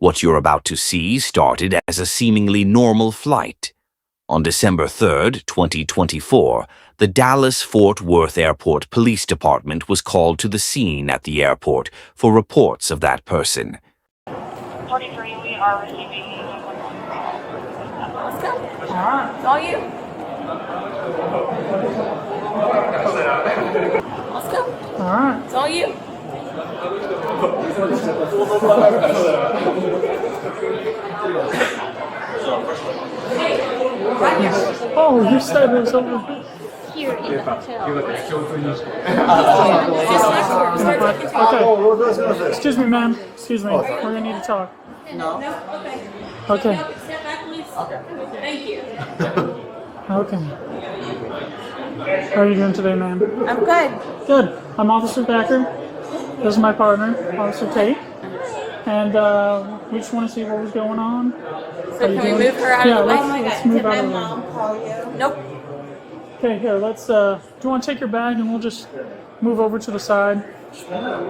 What you're about to see started as a seemingly normal flight. On December 3rd, 2024, the Dallas-Fort Worth Airport Police Department was called to the scene at the airport for reports of that person. 43, we are receiving. Let's go. All right. It's all you. Let's go. All right. It's all you. Oh, you said it was over Here in the hotel. Okay. Excuse me, ma'am. Excuse me. We're gonna need to talk. No. Okay. Okay. Step back, please. Okay. Thank you. Okay. How are you doing today, ma'am? I'm good. Good. I'm Officer Thacker. This is my partner, Officer Tate. And we just want to see what was going on. So can we move her out of the way? Let's move out of the way. Call you? Nope. Okay, here, let's, do you want to take your bag and we'll just move over to the side?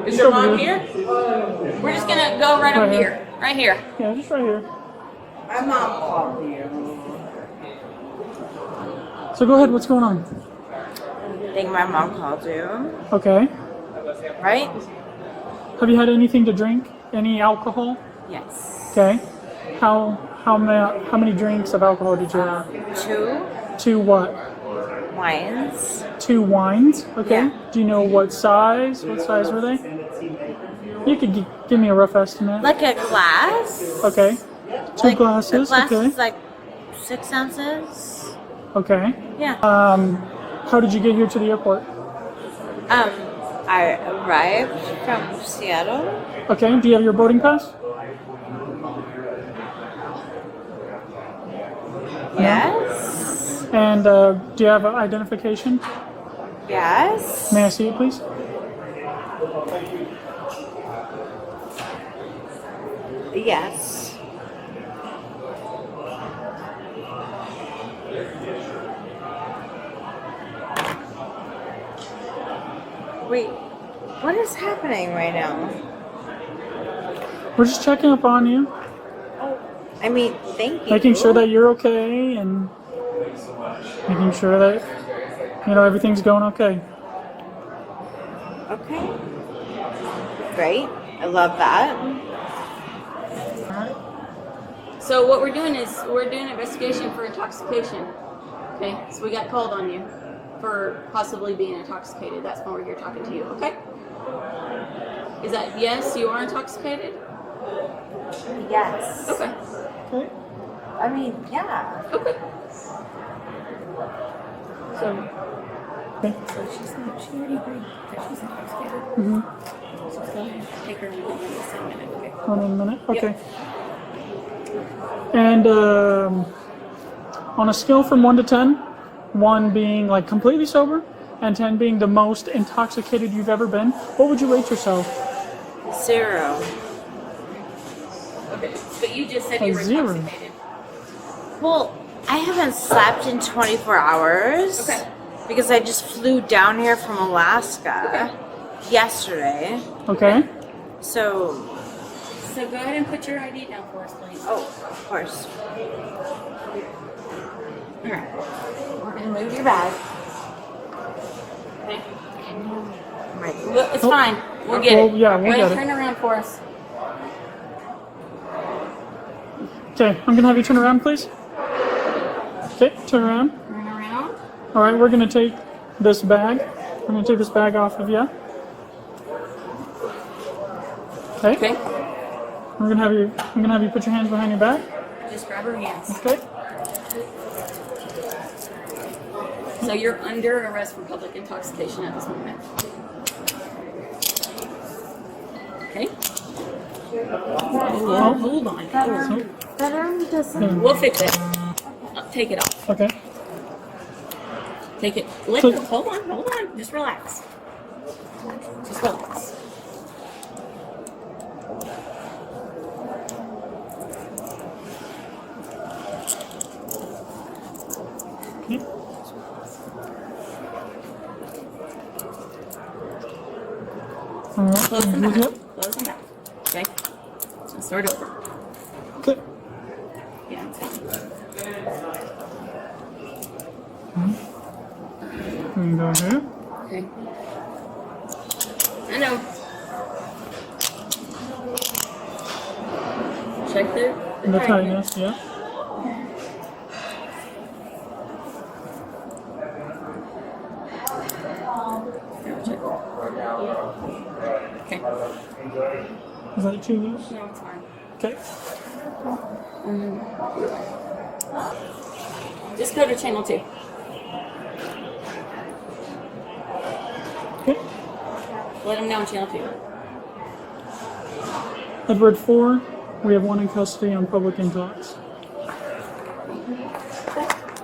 Is your mom here? We're just gonna go right over here. Right here. Yeah, just right here. My mom called you. So go ahead, what's going on? I think my mom called you. Okay. Right? Have you had anything to drink? Any alcohol? Yes. Okay. How many drinks of alcohol did you have? 2 Two what? wines. 2 wines? Okay. Yeah. Do you know what size? What size were they? You could give me a rough estimate. Like a glass. Okay. 2 Like, glasses. The glass Okay. is like 6 ounces. Okay. Yeah. How did you get here to the airport? I arrived from Seattle. Okay. Do you have your boarding pass? Yes. And do you have identification? Yes. May I see it, please? Yes. Wait, what is happening right now? We're just checking up on you, I mean, thank you. making sure that you're okay, and making sure that everything's going okay. Okay. Great. I love that. So what we're doing is we're doing an investigation for intoxication. Okay, so we got called on you for possibly being intoxicated. That's why we're here talking to you, okay? Is that yes, you are intoxicated? Yes. Okay. Okay. I mean, yeah. Okay. So So she already agreed that she's intoxicated. Mm-hmm. So go ahead, take her and we'll do this in a minute, okay? Hold on a minute. Yep. Okay. And on a scale from 1 to 10, 1 being like completely sober, and 10 being the most intoxicated you've ever been, what would you rate yourself? 0. Okay. But you just said you were 0. intoxicated. Well, I haven't slept in 24 hours. Okay. Because I just flew down here from Alaska yesterday. Okay. So, So go ahead and put your ID down for us, please. oh, of course. Alright. We're gonna move your bag. Okay. Right. Look, it's fine. We'll get Well, it. yeah, we'll Go ahead, get it. turn around for us. Okay, I'm gonna have you turn around, please. Okay, turn around. Turn around. All right, we're gonna take this bag. I'm gonna take this bag off of you. Okay. Okay. I'm gonna have you put your hands behind your back. Just grab her hands. Okay. So you're under arrest for public intoxication at this moment. Okay. Oh, Hold on. That arm doesn't. We'll fix it. Take it off. okay. Take it. Let So- go. Hold on. Just relax. Just relax. Okay. All right. Close them Yep. back. Close them back. Okay. Let's start over. Okay. Yeah. We can go here. Okay. I know. Check the The tightness, yeah. Okay. Is that too loose? No, it's fine. Okay. Just go to channel 2. Okay. Let them know on channel 2. Edward 4, we have 1 in custody on public intox.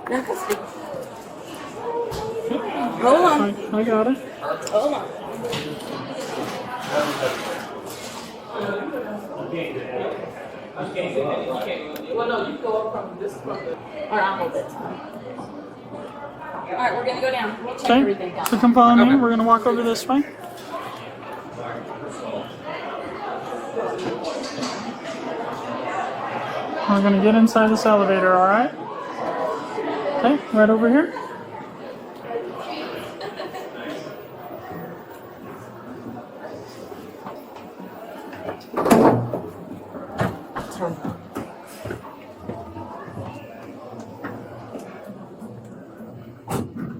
No custody. Hold on. I got it. Hold on. Or I'll hold it. Alright, we're gonna go down. We'll check Okay. everything out. So come follow me. We're going to walk over this way. We're going to get inside this elevator, alright? Okay, right over here.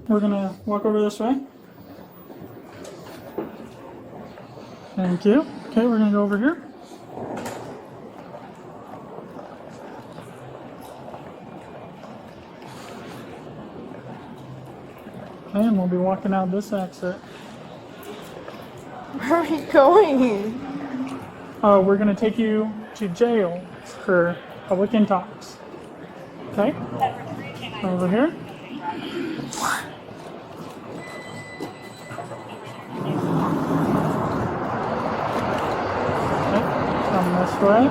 We're gonna walk over this way. Thank you. Okay, we're gonna go over here. Okay, and we'll be walking out this exit. Where are we going? We're gonna take you to jail for public intox. Okay? Over here. Okay, come this way.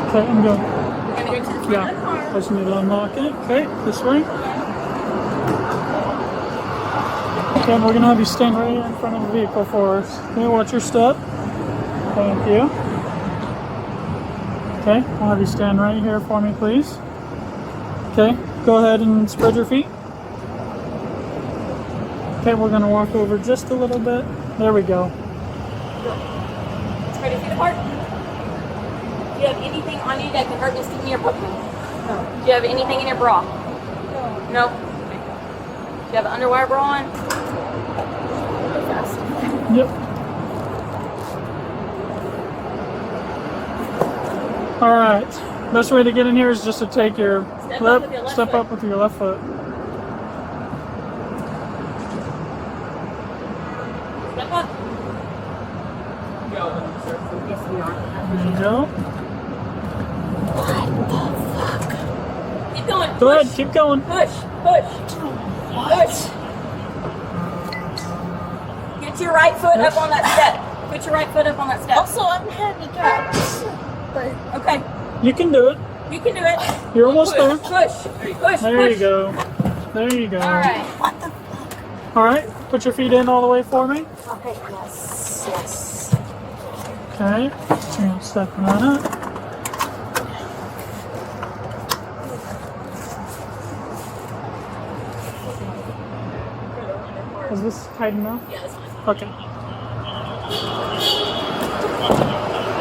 Okay, I'm going. We're gonna go to the front of the Yeah, car. I just need to unlock it. Okay, this way. Okay, and we're gonna have you stand right here in front of the vehicle for us. Okay, watch your step. Thank you. Okay, I'll have you stand right here for me, please. Okay, go ahead and spread your feet. Okay, we're gonna walk over just a little bit. There we go. Spread your feet apart. Do you have anything on you that could hurt Miss Tiffany or Brooklyn? No. Do you have anything in your bra? No. No? Okay. Do you have an underwire bra on? Yep. All right. Best way to get in here is just to take your step up with your left foot. Step up. There you go. Keep going. Go Push. ahead, keep going. Push. Push. Push. Get your right foot up on that step. Put your right foot up on that step. Also, I'm handicapped. But Okay. You can do it. You can do it. You're almost there. Push. Push. There push. you go. There you go. All right. what the fuck? All right. Put your feet in all the way for me. Okay, yes, yes. Okay. So you're stepping on it. Is this tight enough? Yeah, that's fine. Okay.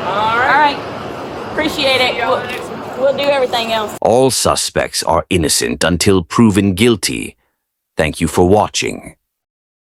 All right. Appreciate it. We'll do everything else. All suspects are innocent until proven guilty. Thank you for watching.